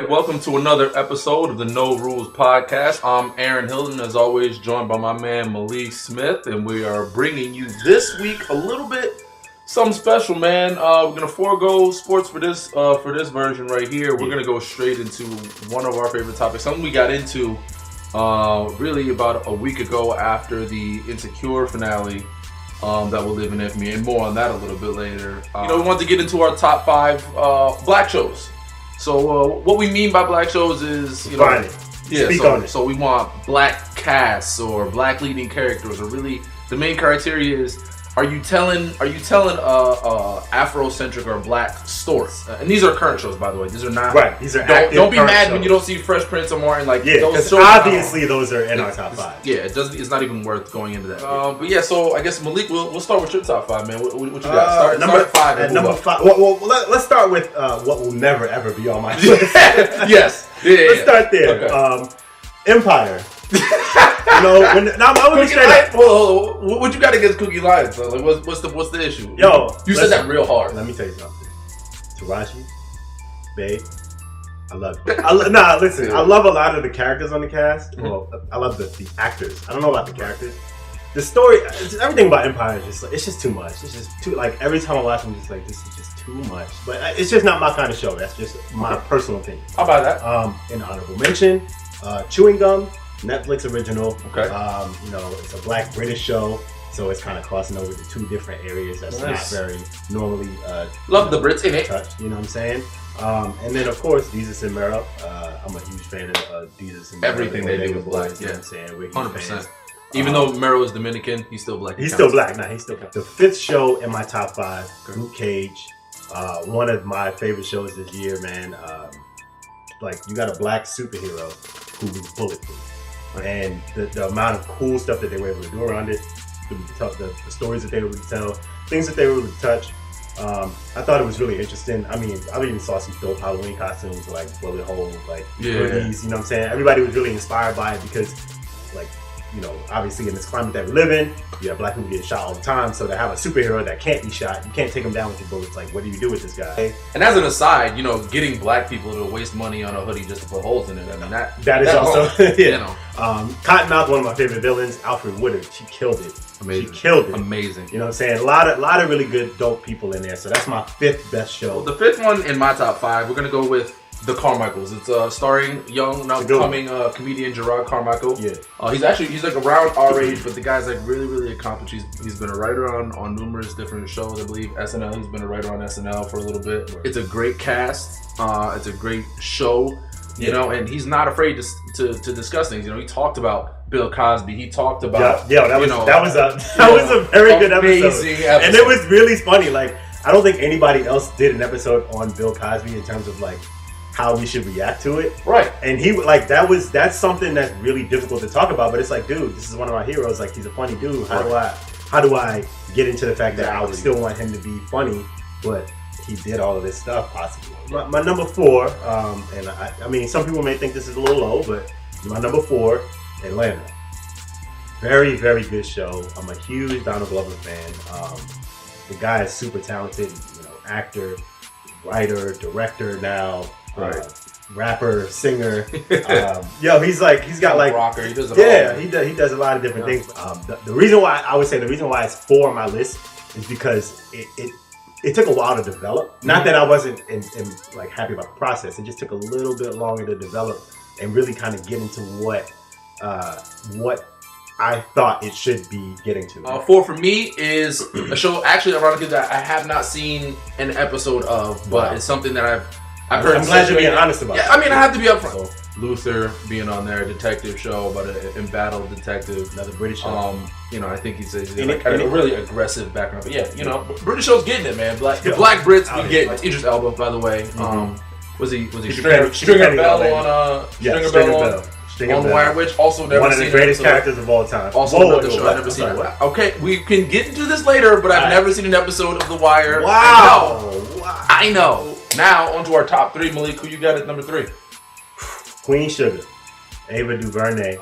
right, welcome to another episode of the No Rules Podcast. I'm Aaron Hilton, as always, joined by my man Malik Smith, and we are bringing you this week a little bit something special, man. We're gonna forego sports for this version right here. We're gonna go straight into one of our favorite topics, something we got into really about a week ago after the Insecure finale. That will live in infamy, and more on that a little bit later. We want to get into our top 5 black shows. So what we mean by black shows is, Speak on it. So we want black casts or black leading characters, or really the main criteria is, are you telling Afrocentric or black stories? And these are current shows, by the way. These are not right. These are don't be mad shows. when you don't see Fresh Prince or Martin. Like, yeah, those because shows obviously those are in our top 5. Yeah, it's not even worth going into that. But yeah, so I guess Malik, we'll start with your top 5, man. What you got? Start at 5. At number 5. Well, let's start with what will never ever be on my list. Yes. Let's start there. Okay. Empire. I was straight up. Well, what you got against Cookie Lions? So, like, what's the issue? Yo, you said that real hard. Let me tell you something. Taraji, babe, I love you. Listen. I love a lot of the characters on the cast. Mm-hmm. Well, I love the actors. I don't know about the characters. The story, everything about Empire is it's just too much. It's just too, like, every time I watch them, I'm just like, this is just too much. But it's just not my kind of show. That's just my personal opinion. How about that? In honorable mention, Chewing Gum. Netflix original. Okay. It's a black British show, so it's kind of crossing over to 2 different areas that's not very normally love the Brits in it. Touched, you know what I'm saying? And then of course Jesus and Mero. I'm a huge fan of Jesus and Mero. Everything they do with black. You know what I'm saying? We're huge 100%. fans. Even though Mero is Dominican, he's still black. He's still black. Nah, he's still black. The 5th show in my top 5, Luke Cage. One of my favorite shows this year, man. You got a black superhero who was bulletproof. And the amount of cool stuff that they were able to do around it, the stories that they were able to tell, things that they were able to touch, I thought it was really interesting. I mean, I even saw some dope Halloween costumes, like bullet hole, hoodies, you know what I'm saying? Everybody was really inspired by it because, obviously in this climate that we live in, you have black people getting shot all the time, so to have a superhero that can't be shot, you can't take him down with your bullets, like, what do you do with this guy? And as an aside, getting black people to waste money on a hoodie just to put holes in it, I mean, that is also, yeah. Cottonmouth, one of my favorite villains, Alfred Woodard, she killed it. Amazing. She killed it. Amazing. You know what I'm saying? A lot of really good, dope people in there, so that's my 5th best show. Well, the 5th one in my top 5, we're going to go with The Carmichaels. It's starring young, now upcoming comedian Gerard Carmichael. Yeah. He's like around our age, but the guy's like really, really accomplished. He's been a writer on numerous different shows. I believe SNL. He's been a writer on SNL for a little bit. Right. It's a great cast. It's a great show. You know, and he's not afraid to discuss things. He talked about Bill Cosby. He talked about that was a very good episode. And it was really funny. Like, I don't think anybody else did an episode on Bill Cosby in terms of like how we should react to it. Right. And that's something that's really difficult to talk about, but it's like, dude, this is one of my heroes. Like, he's a funny dude. How do I get into the fact that I would still want him to be funny, but he did all of this stuff possibly. My number 4, and I mean, some people may think this is a little low, but my number 4, Atlanta. Very, very good show. I'm a huge Donald Glover fan. The guy is super talented, actor, writer, director now, rapper, singer. He's got like rocker. He does it all. He does a lot of different things. The reason why it's 4 on my list is because it took a while to develop. Not that I wasn't like happy about the process. It just took a little bit longer to develop and really kind of get into what I thought it should be getting to. 4 for me is a show, actually, ironically, that I have not seen an episode of, but it's something that I've heard. I'm glad you're being honest about it. Yeah, I mean, I have to be upfront. So, Luther being on there, detective show about an embattled detective. Another British show. I think he's a really aggressive background. But yeah, British show's getting it, man. The Black Brits, we get it. Idris Elba, by the way. Was he Stringer Bell on Stringer Bell on The Wire Witch? Also never one of seen the greatest characters of all time. Also another show I've never seen. Okay, we can get into this later, but I've never seen an episode of The Wire. Wow. I know. Now onto our top 3, Malik. Who you got at number 3? Queen Sugar, Ava DuVernay,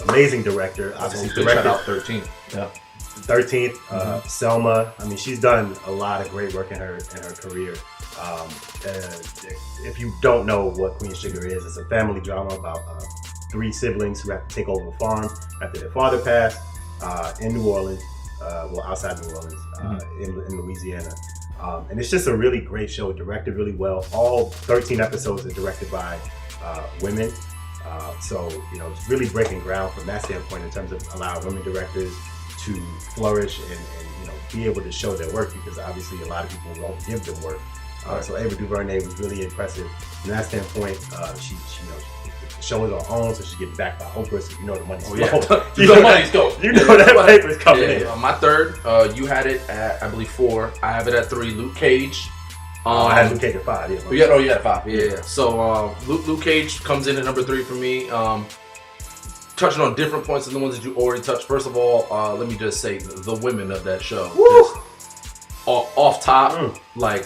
amazing director. Obviously, directed out 13th. Yeah, 13th. Selma. I mean, she's done a lot of great work in her career. If you don't know what Queen Sugar is, it's a family drama about 3 siblings who have to take over a farm after their father passed in New Orleans, outside New Orleans, in Louisiana. And it's just a really great show, directed really well. All 13 episodes are directed by women. So, it's really breaking ground from that standpoint in terms of allowing women directors to flourish and be able to show their work, because obviously a lot of people won't give them work. So Ava DuVernay was really impressive from that standpoint. She the show is her own, so she's getting backed by Oprah, so the money's the money's go. You know that paper's coming in. My third, you had it at, I believe, 4. I have it at 3, Luke Cage. I had Luke Cage at 5, you had 5, yeah. So Luke Cage comes in at number 3 for me. Touching on different points than the ones that you already touched. First of all, let me just say the women of that show. Off top, like,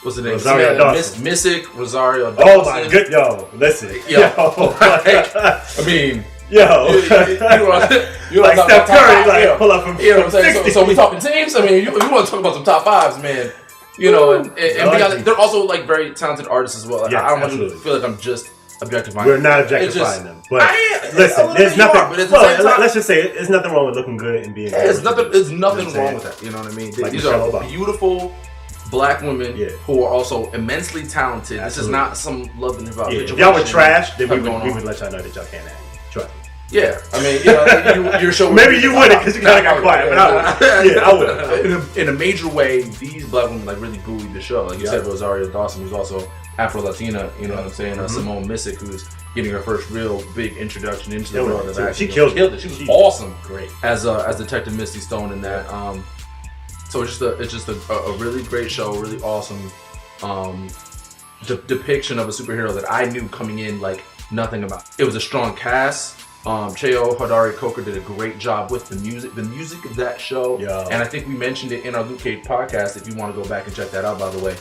what's the name? Rosario Dawson. Missick, Rosario Dawson. Oh my good, listen. I mean, you like Steph Curry, like pull up from what I'm saying? So we talking teams? I mean, you want to talk about some top 5s, man. And beyond, they're also like very talented artists as well. Like, I don't want to feel like I'm just objectifying. We're not objectifying them, but listen, there's nothing. Let's just say there's nothing wrong with looking good and being. There's nothing wrong with that. You know what I mean? Like these are beautiful Black women who are also immensely talented. Absolutely. This is not some love and hip hop. If y'all were trash, then we would let y'all know that y'all can't act. Trust me. Yeah, I mean, your show. Maybe you wouldn't, because you kind of got quiet, but I would. In a major way, these Black women like really buoyed the show. Like you said, Rosario Dawson, who's also Afro-Latina, you know what I'm saying? Simone Missick, who's getting her first real big introduction into the world of action. She killed it. She was awesome. Great. As Detective Misty Stone in that. So it's just a really great show, really awesome depiction of a superhero that I knew coming in like nothing about. It was a strong cast. Cheo Hodari Coker did a great job with the music. The music of that show, and I think we mentioned it in our Luke Cage podcast. If you want to go back and check that out, by the way,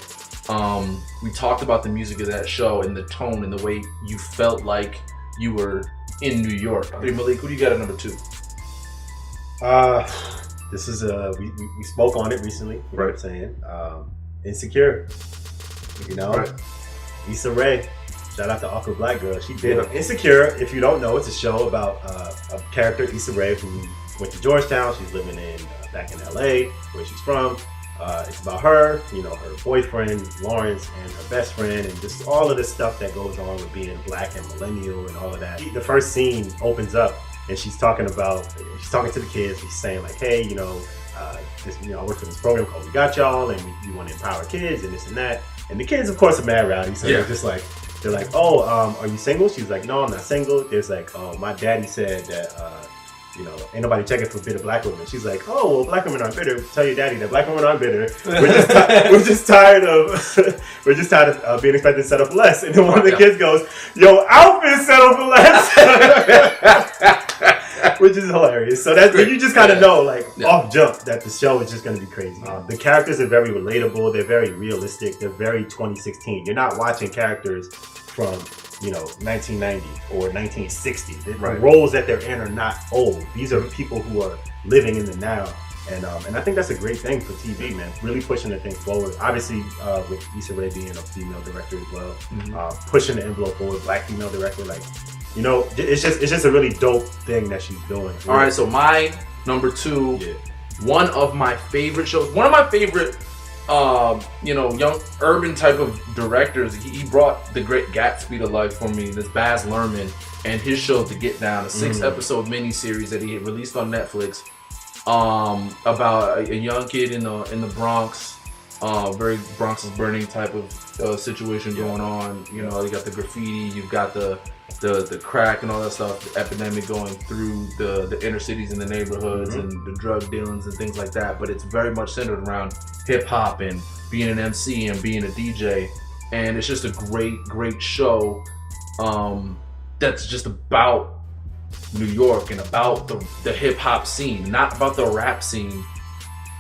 we talked about the music of that show and the tone and the way you felt like you were in New York. Malik, who do you got at number 2? This is we spoke on it recently. You know what I'm saying? Insecure. Right. Issa Rae. Shout out to Awkward Black Girl. She did Insecure. If you don't know, it's a show about a character, Issa Rae, who went to Georgetown. She's living back in LA, where she's from. It's about her, her boyfriend, Lawrence, and her best friend, and just all of the stuff that goes on with being Black and millennial and all of that. The first scene opens up, and she's talking to the kids. She's saying like, hey, I work for this program called We Got Y'all, and we want to empower kids and this and that. And the kids, of course, are mad rowdy, so they're like, oh, are you single? She's like, no, I'm not single. There's like, oh, my daddy said that, ain't nobody checking for bitter Black women. She's like, oh, well, Black women aren't bitter. Tell your daddy that Black women aren't bitter. We're just tired of being expected to settle for less. And then one of the kids goes, yo, outfit settle for less. Which is hilarious. So you just kind of know, off jump, that the show is just going to be crazy. The characters are very relatable. They're very realistic. They're very 2016. You're not watching characters from 1990 or 1960. The roles that they're in are not old. These are people who are living in the now. And I think that's a great thing for TV, man. Really pushing the thing forward. Obviously, with Issa Rae being a female director as well, pushing the envelope forward. Black female director, it's just a really dope thing that she's doing. All right, so my number 2, one of my favorite shows, one of my favorite, young urban type of directors. He brought The Great Gatsby to life for me. This Baz Luhrmann and his show To Get Down, a 6-episode miniseries that he had released on Netflix, about a young kid in the Bronx. Very Bronx is burning type of situation going on. You got the graffiti, you've got the crack and all that stuff, the epidemic going through the inner cities and the neighborhoods and the drug dealings and things like that. But it's very much centered around hip hop and being an MC and being a DJ. And it's just a great show that's just about New York and about the hip hop scene, not about the rap scene,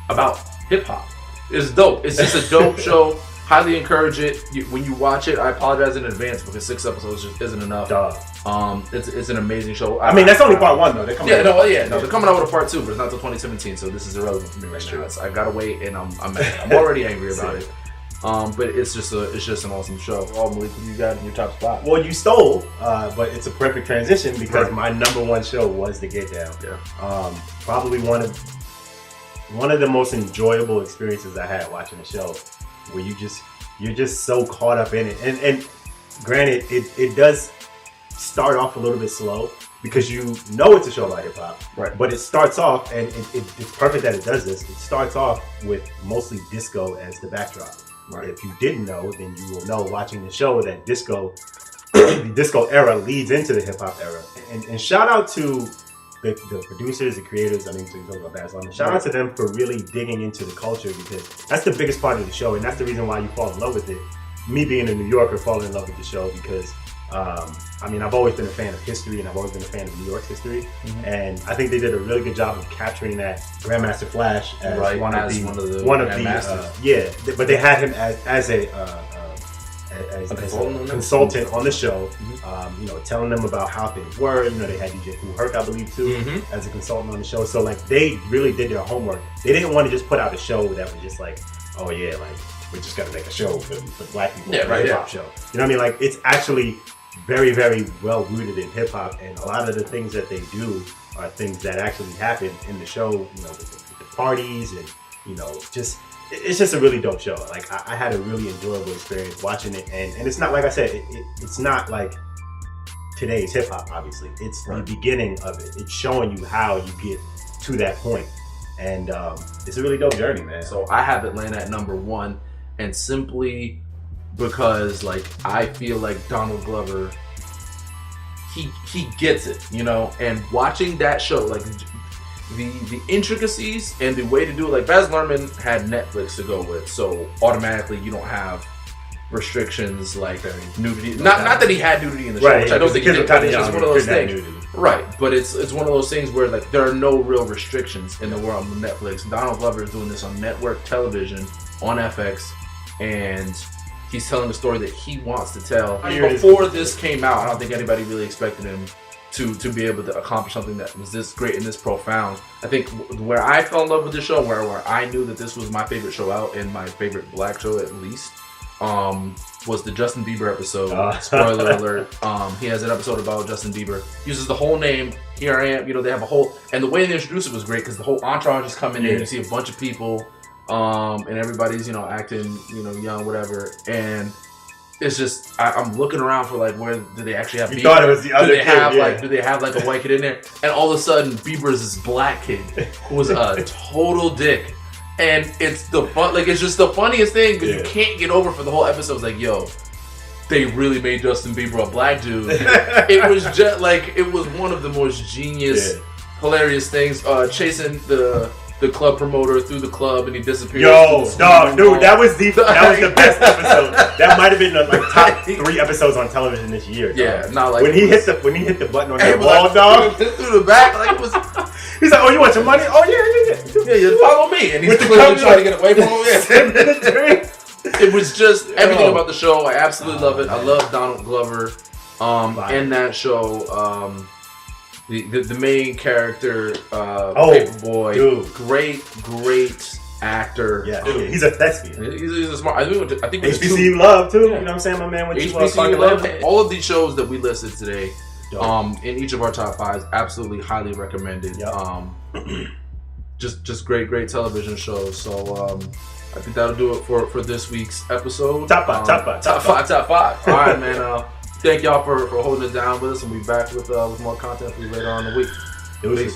about hip hop. It's dope. It's just a dope show. Highly encourage it. When you watch it, I apologize in advance because 6 episodes just isn't enough. It's an amazing show. I mean, that's only part 1 though. They're coming out with a part 2, but it's not until 2017, so this is irrelevant for me right now. I gotta wait, and I'm already angry about it. But it's just an awesome show. Oh, Malik, what do you got in your top spot? Well, you stole, but it's a perfect transition because my number one show was The Get Down. Yeah. Probably one of the most enjoyable experiences I had watching the show, where you're just so caught up in it. And granted, it does start off a little bit slow because you know it's a show about hip hop. Right. But it starts off, and it's perfect that it does this. It starts off with mostly disco as the backdrop. Right. If you didn't know, then you will know watching the show that the disco era leads into the hip hop era. And shout out to the producers, the creators. I mean, so you talk about Baz Luhrmann. Shout out to them for really digging into the culture, because that's the biggest part of the show, and that's the reason why you fall in love with it. Me being a New Yorker, falling in love with the show because I mean, I've always been a fan of history, and I've always been a fan of New York's history, and I think they did a really good job of capturing that Grandmaster Flash as one of the but they had him as a consultant on the show, you know, telling them about how things were. You know, they had DJ Kool Herc, I believe, too, as a consultant on the show. So like, they really did their homework. They didn't want to just put out a show that was just like, oh yeah, like we just got to make a show for black people, hip hop show. You know what I mean? Like, it's actually very, very well rooted in hip hop, and a lot of the things that they do are things that actually happen in the show. You know, with the parties, and you know, just it's just a really dope show. Like, I had a really enjoyable experience watching it, and it's not, like I said, it's not like today's hip hop. Obviously, it's the beginning of it. It's showing you how you get to that point, and it's a really dope journey, man. So I have Atlanta at number one, and simply because, like, I feel like Donald Glover, he gets it, you know. And watching that show, like the intricacies and the way to do it, like Baz Luhrmann had Netflix to go with, so automatically you don't have restrictions like nudity. Not that he had nudity in the show, which I don't think he did. It's just one of those things, right? But it's one of those things where, like, there are no real restrictions in the world of Netflix. Donald Glover is doing this on network television on FX, and he's telling the story that he wants to tell. Before this came out, I don't think anybody really expected him to be able to accomplish something that was this great and this profound. I think where I fell in love with the show, where I knew that this was my favorite show out, and my favorite black show at least, was the Justin Bieber episode. Spoiler alert. He has an episode about Justin Bieber. Uses the whole name. Here I am. You know, they have a whole, and the way they introduced it was great, because the whole entourage is coming in. You see a bunch of people, and everybody's, you know, acting, you know, young, whatever. And it's just, I'm looking around for, like, where do they actually have Bieber? You thought it was the other kid, do they have like a white kid in there? And all of a sudden, Bieber is this black kid who was a total dick. And it's it's just the funniest thing, because you can't get over for the whole episode. It's like, yo, they really made Justin Bieber a black dude. It was just like, it was one of the most genius, hilarious things. Chasing the club promoter through the club, and he disappears. Yo, dog, dude, that was the best episode. That might have been the top 3 episodes on television this year. Dog. Yeah, not like when he hit the button on that wall, like, dog, through the back, like, it was. He's like, oh, you want your money? Oh yeah, you follow me, and he's clearly trying to get away from him. It was just everything about the show. I absolutely love it. I love Donald Glover in that show. The main character, Paperboy, dude. great actor. Yeah, dude. He's a thespian. He's a smart. I think HBCU Love too. You know what I'm saying, my man? HBCU Love. All of these shows that we listed today, in each of our top 5s, absolutely highly recommended. Yep. Just great television shows. So I think that'll do it for this week's episode. Top five. All right, man. Thank y'all for holding it down with us, and we'll be back with more content for you later on in the week. Peace.